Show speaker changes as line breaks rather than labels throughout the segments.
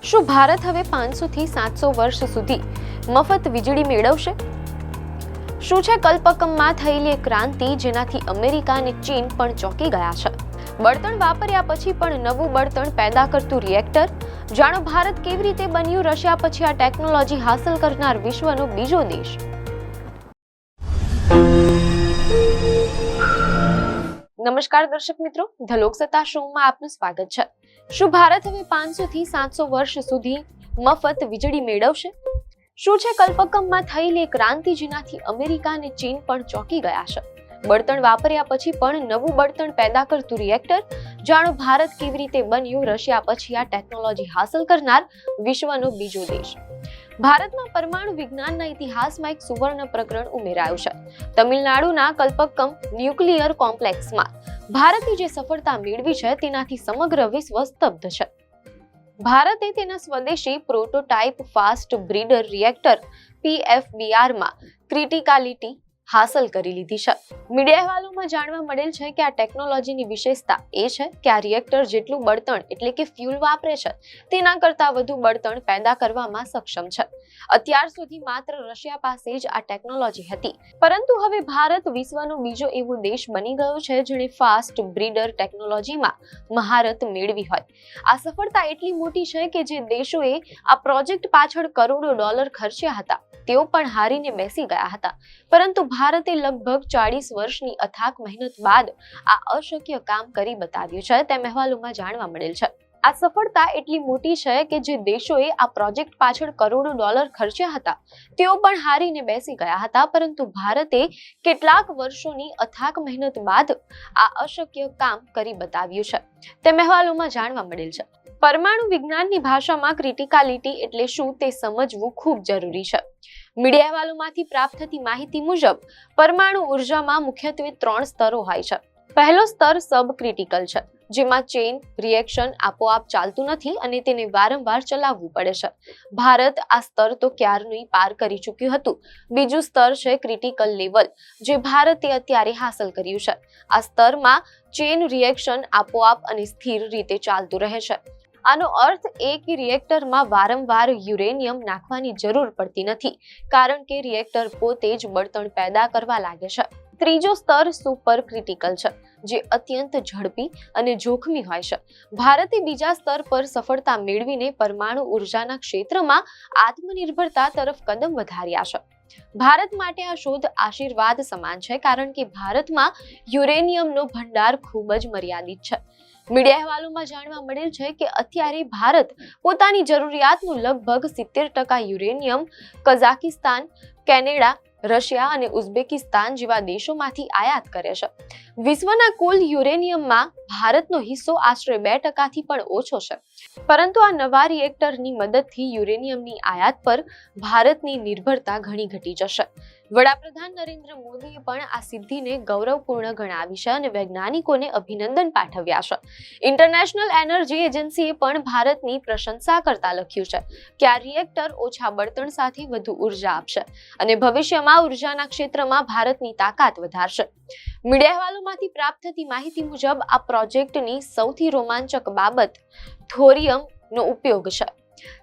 શું ભારત હવે 500 થી 700 વર્ષ સુધી મફત વીજળી મેળવશે? શું છે કલ્પકમમાં થયેલી ક્રાંતિ જેનાથી અમેરિકા અને ચીન પણ ચોંકી ગયા છે? બળતણ વાપર્યા પછી પણ નવું બળતણ પેદા કરતું રિએક્ટર. જાણો ભારત કેવી રીતે બન્યું રશિયા પછી આ ટેકનોલોજી હાંસલ કરનાર વિશ્વનો બીજો દેશ. નમસ્કાર દર્શક મિત્રો, ધ લોકસત્તા શોમાં આપનું સ્વાગત છે. શું ભારત હવે 500 થી 700 વર્ષ સુધી મફત વીજળી મેળવશે? શું છે કલ્પકમમાં થયેલી ક્રાંતિ જેનાથી અમેરિકા અને ચીન પણ ચોંકી ગયા છે? બળતણ વાપર્યા પછી પણ નવું બળતણ પેદા કરતું રિએક્ટર. જાણો ભારત કેવી રીતે બન્યું રશિયા પછી આ ટેકનોલોજી હાંસલ કરનાર વિશ્વનો બીજો દેશ. ભારતમાં પરમાણુ વિજ્ઞાનના ઇતિહાસમાં એક સુવર્ણ પ્રકરણ ઉમેરાયું છે. તમિલનાડુના કલ્પક્કમ ન્યુક્લિયર કોમ્પ્લેક્સમાં ભારતે જે સફળતા મેળવી છે તેનાથી સમગ્ર વિશ્વ સ્તબ્ધ છે. ભારતે તેના સ્વદેશી prototype fast breeder reactor PFBR માં ક્રિટિકાલિટી હાંસલ કરી લીધી છે. મીડિયા અહેવાલોમાં જાણવા મળેલ છે કે આ ટેકનોલોજીની વિશેષતા એ છે કે આ રિએક્ટર જેટલું બળતણ એટલે કે ફ્યુલ વાપરે છે તેના કરતાં વધુ બળતણ પેદા કરવામાં સક્ષમ છે. અત્યાર સુધી માત્ર રશિયા પાસે જ આ ટેકનોલોજી હતી, પરંતુ હવે ભારત વિશ્વનો બીજો એવો દેશ બની ગયો છે જેણે ફાસ્ટ બ્રીડર ટેકનોલોજીમાં મહારત મેળવી હોય. આ સફળતા એટલી મોટી છે કે જે દેશોએ આ પ્રોજેક્ટ પાછળ કરોડો ડોલર ખર્ચ્યા હતા તેઓ પણ હારીને બેસી ગયા હતા, પરંતુ ભારતે લગભગ 40 વર્ષની અથાક મહેનત બાદ આ અશક્ય કામ કરી બતાવ્યું છે તેમ અહેવાલોમાં જાણવા મળેલ છે. આ સફળતા એટલી મોટી છે કે જે દેશોએ આ પ્રોજેક્ટ પાછળ કરોડો ડોલર ખર્ચ્યા હતા તેઓ પણ હારીને બેસી ગયા હતા, પરંતુ ભારતે કેટલાક વર્ષોની અથાક મહેનત બાદ આ અશક્ય કામ કરી બતાવ્યું છે તેમ અહેવાલોમાં જાણવા મળેલ છે. પરમાણુ વિજ્ઞાનની ભાષામાં ક્રિટિકાલિટી એટલે શું તે સમજવું ખૂબ જરૂરી છે. મીડિયા અહેવાલોમાંથી પ્રાપ્ત થતી માહિતી મુજબ પરમાણુ ઉર્જામાં મુખ્યત્વે 3 સ્તરો હોય છે. પહેલો સ્તર સબ ક્રિટિકલ છે, જેમાં ચેઇન રિએક્શન આપોઆપ ચાલતું નથી અને તેને વારંવાર ચલાવવું પડે છે. ભારત આ સ્તર તો ક્યારનું પાર કરી ચૂક્યું હતું. બીજું સ્તર છે ક્રિટિકલ લેવલ, જે ભારતે અત્યારે હાંસલ કર્યું છે. આ સ્તરમાં ચેઇન રિએક્શન આપોઆપ અને સ્થિર રીતે ચાલતું રહે છે. આનો અર્થ એ કે રિએક્ટરમાં વારંવાર યુરેનિયમ નાખવાની જરૂર પડતી નથી, કારણ કે રિએક્ટર પોતે જ બળતણ પેદા કરવા લાગે છે. ત્રીજો સ્તર સુપર ક્રિટિકલ છે, જે અત્યંત ઝડપી અને જોખમી હોય છે. ભારતે બીજા સ્તર પર સફળતા મેળવીને પરમાણુ ઉર્જાના ક્ષેત્રમાં આત્મનિર્ભરતા તરફ કદમ વધાર્યા છે. ભારત માટે આ શોધ આશીર્વાદ સમાન છે, કારણ કે ભારતમાં યુરેનિયમનો ભંડાર ખૂબ જ મર્યાદિત છે. મીડિયા અહેવાલોમાં જાણવા મળેલ છે કે અત્યારે ભારત પોતાની જરૂરિયાતનું લગભગ 70% યુરેનિયમ કઝાકિસ્તાન, કેનેડા, રશિયા અને ઉઝબેકિસ્તાન જેવા દેશોમાંથી આયાત કરે છે. વિશ્વના કુલ યુરેનિયમમાં ભારતનો હિસ્સો આશરે 2% થી પણ ઓછો છે, પરંતુ આ નવા રિએક્ટરની મદદથી યુરેનિયમની આયાત પર ભારતની નિર્ભરતા ઘણી ઘટી જશે. વડાપ્રધાન નરેન્દ્ર મોદીએ પણ આ સિદ્ધિને ગૌરવપૂર્ણ ગણાવી છે અને વૈજ્ઞાનિકોને અભિનંદન પાઠવ્યા છે. ઇન્ટરનેશનલ એનર્જી એજન્સીએ પણ ભારતની પ્રશંસા કરતા લખ્યું છે કે આ રિએક્ટર ઓછા બળતણ સાથે વધુ ઉર્જા આપશે અને ભવિષ્યમાં ઉર્જાના ક્ષેત્રમાં ભારતની તાકાત વધારશે. મીડિયા અહેવાલોમાંથી પ્રાપ્ત થતી માહિતી મુજબ આ પ્રોજેક્ટની સૌથી રોમાંચક બાબત થોરિયમનો ઉપયોગ છે.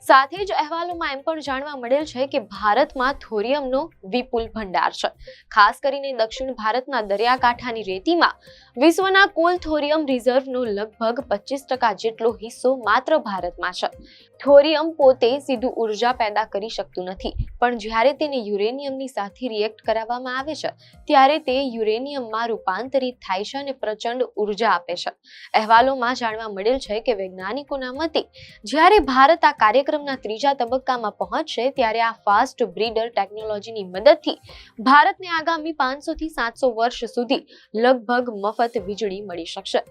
સાથે જ અહેવાલોમાં એમ પણ જાણવા મળેલ છે કે ભારતમાં થોરિયમનો વિપુલ ભંડાર છે. ખાસ કરીને દક્ષિણ ભારતના દરિયાકાંઠાની રેતીમાં વિશ્વના કુલ થોરિયમ રિઝર્વનો લગભગ 25% જેટલો હિસ્સો માત્ર ભારતમાં છે. થોરિયમ પોતે સીધું ઉર્જા પેદા કરી શકતું નથી, પણ જ્યારે તેને યુરેનિયમની સાથે રિએક્ટ કરાવવામાં આવે છે ત્યારે તે યુરેનિયમમાં રૂપાંતરિત થાય છે અને પ્રચંડ ઉર્જા આપે છે. અહેવાલોમાં જાણવા મળેલ છે કે વૈજ્ઞાનિકોના મતે જ્યારે ભારત આ કાર્યક્રમના ત્રીજા તબક્કામાં પહોંચશે ત્યારે આ ફાસ્ટ બ્રીડર ટેકનોલોજીની મદદથી ભારતને આગામી 500 થી 700 વર્ષ સુધી લગભગ મફત વીજળી મળી શકશે.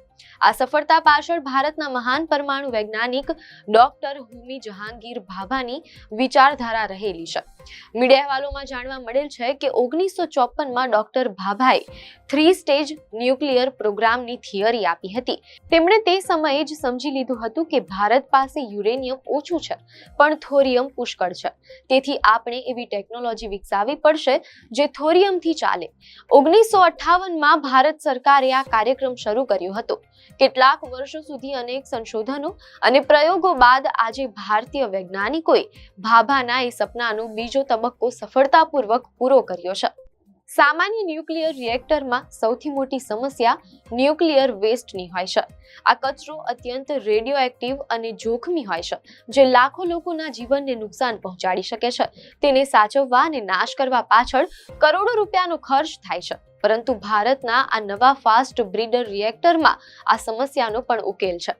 આ સફળતા પાછળ ભારતના મહાન પરમાણુ વૈજ્ઞાનિક ડોક્ટર હોમી જહાંગીર ભાભાની વિચારધારા રહેલી છે. મીડિયા અહેવાલોમાં જાણવા મળેલ છે કે 1954માં ડોક્ટર ભાભાએ 3 સ્ટેજ ન્યુક્લિયર પ્રોગ્રામની થિયરી આપી હતી. તેમણે તે સમયે જ સમજી લીધું હતું કે ભારત પાસે યુરેનિયમ ઓછું છે પણ થોરિયમ પુષ્કળ છે, તેથી આપણે એવી ટેકનોલોજી વિકસાવવી પડશે જે થોરિયમથી ચાલે. 1958માં ભારત સરકારે આ કાર્યક્રમ શરૂ કર્યો હતો કેટલાક વર્ષો સુધી અનેક સંશોધનો અને પ્રયોગો બાદ આજે ભારતીય વૈજ્ઞાનિકોએ ભાભાના એ સપનાનો બીજો તબક્કો સફળતાપૂર્વક પૂરો કર્યો છે. સામાન્ય ન્યુક્લિયર રિએક્ટરમાં સૌથી મોટી સમસ્યા ન્યુક્લિયર વેસ્ટની હોય છે. આ કચરો અત્યંત રેડિયોએક્ટિવ અને જોખમી હોય છે, જે લાખો લોકોના જીવનને નુકસાન પહોંચાડી શકે છે. તેને સાચવવા અને નાશ કરવા પાછળ કરોડો રૂપિયાનો ખર્ચ થાય છે. પરંતુ ભારતના આ નવા ફાસ્ટ બ્રીડર રિએક્ટરમાં આ સમસ્યાનો પણ ઉકેલ છે.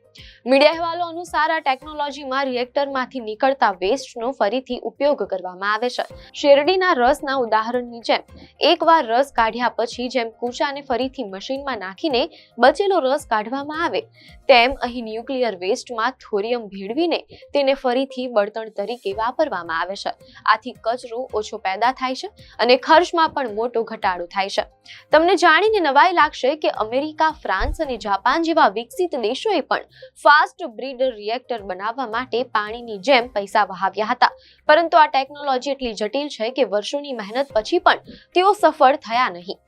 મીડિયા અહેવાલો અનુસાર આ ટેકનોલોજીમાં રિએક્ટરમાંથી નીકળતા વેસ્ટનો ફરીથી ઉપયોગ કરવામાં આવે છે. શેરડીના રસના ઉદાહરણની જેમ એકવાર રસ કાઢ્યા પછી જેમ કૂચાને ફરીથી મશીનમાં નાખીને બચેલો રસ કાઢવામાં આવે, તેમ અહીં ન્યુક્લિયર વેસ્ટમાં થોરિયમ ભેળવીને તેને ફરીથી બળતણ તરીકે વાપરવામાં આવે છે. આથી કચરો ઓછો પેદા થાય છે અને ખર્ચમાં પણ મોટો ઘટાડો થાય છે. તમને જાણીને નવાઈ લાગશે કે અમેરિકા, ફ્રાન્સ અને જાપાન જેવા વિકસિત દેશોએ પણ ફાસ્ટ બ્રીડર રિએક્ટર બનાવવા માટે પાણીની જેમ પૈસા વહાવ્યા હતા. પરંતુ આ ટેકનોલોજી એટલી જટિલ છે કે વર્ષોની મહેનત પછી પણ તેઓ સફળ થયા નહીં.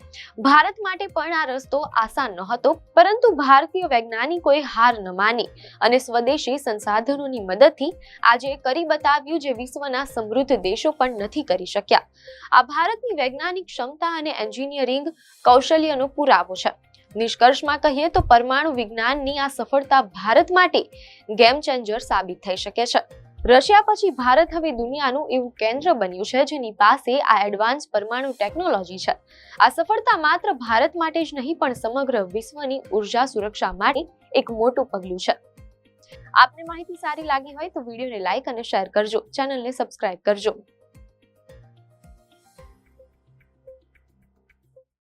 ભારત માટે પણ આ રસ્તો આસાન નહોતો, પરંતુ ભારતીય વૈજ્ઞાનિકોએ હાર ન માની અને સ્વદેશી સંસાધનોની મદદથી આજે કરી બતાવ્યું જે વિશ્વના સમૃદ્ધ દેશો પણ નથી કરી શક્યા. આ ભારતની વૈજ્ઞાનિક ક્ષમતા અને એન્જિનિયરિંગ કૌશલ્યનો પુરાવો છે. નિષ્કર્ષમાં કહીએ તો પરમાણુ વિજ્ઞાનની આ સફળતા ભારત માટે ગેમ ચેન્જર સાબિત થઈ શકે છે. રશિયા પછી ભારત હવે દુનિયાનું એવું કેન્દ્ર બન્યું છે જેની પાસે આ એડવાન્સ પરમાણુ ટેકનોલોજી છે. આ સફળતા માત્ર ભારત માટે જ નહીં પણ સમગ્ર વિશ્વની ઉર્જા સુરક્ષા માટે એક મોટું પગલું છે. આપને માહિતી સારી લાગી હોય તો વિડીયોને લાઈક અને શેર કરજો, ચેનલને સબસ્ક્રાઇબ કરજો.